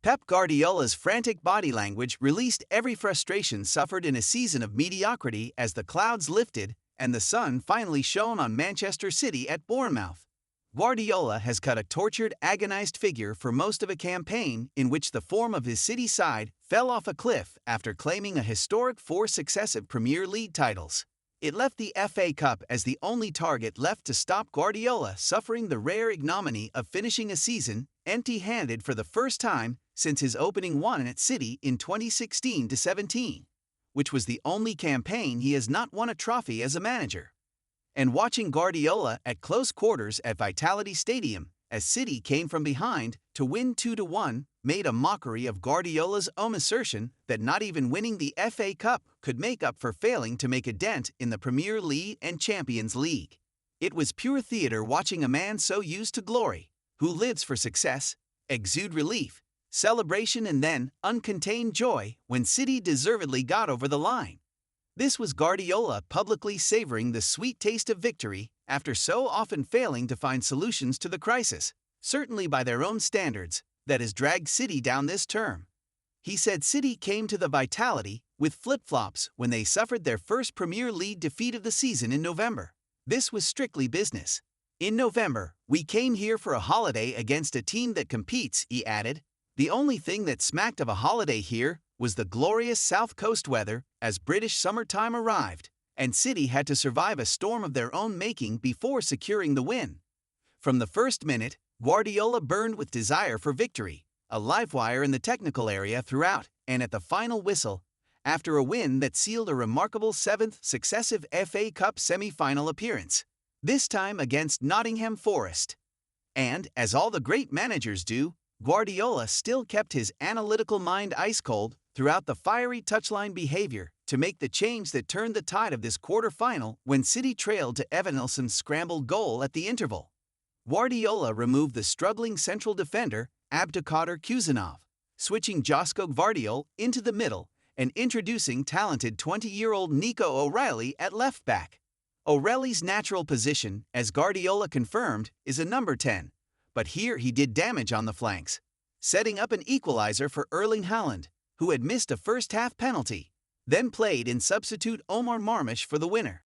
Pep Guardiola's frantic body language released every frustration suffered in a season of mediocrity as the clouds lifted and the sun finally shone on Manchester City at Bournemouth. Guardiola has cut a tortured, agonized figure for most of a campaign in which the form of his City side fell off a cliff after claiming a historic 4 successive Premier League titles. It left the FA Cup as the only target left to stop Guardiola suffering the rare ignominy of finishing a season empty-handed for the first time since his opening one at City in 2016-17, which was the only campaign he has not won a trophy as a manager. And watching Guardiola at close quarters at Vitality Stadium as City came from behind to win 2-1 made a mockery of Guardiola's own assertion that not even winning the FA Cup could make up for failing to make a dent in the Premier League and Champions League. It was pure theater watching a man so used to glory, who lives for success, exude relief, celebration and then uncontained joy when City deservedly got over the line. This was Guardiola publicly savoring the sweet taste of victory after so often failing to find solutions to the crisis, certainly by their own standards, that has dragged City down this term. He said City came to the Vitality with flip-flops when they suffered their first Premier League defeat of the season in November. This was strictly business. In November, we came here for a holiday against a team that competes, he added. The only thing that smacked of a holiday here was the glorious South Coast weather as British summertime arrived, and City had to survive a storm of their own making before securing the win. From the first minute, Guardiola burned with desire for victory, a live wire in the technical area throughout, and at the final whistle, after a win that sealed a remarkable 7th successive FA Cup semi-final appearance, this time against Nottingham Forest. And, as all the great managers do, Guardiola still kept his analytical mind ice-cold throughout the fiery touchline behavior to make the change that turned the tide of this quarter-final when City trailed to Evanilson's scrambled goal at the interval. Guardiola removed the struggling central defender Abdulkadir Kuzanov, switching Josko Gvardiol into the middle and introducing talented 20-year-old Nico O'Reilly at left-back. O'Reilly's natural position, as Guardiola confirmed, is a number 10. But here he did damage on the flanks, setting up an equalizer for Erling Haaland, who had missed a first-half penalty, then played in substitute Omar Marmush for the winner.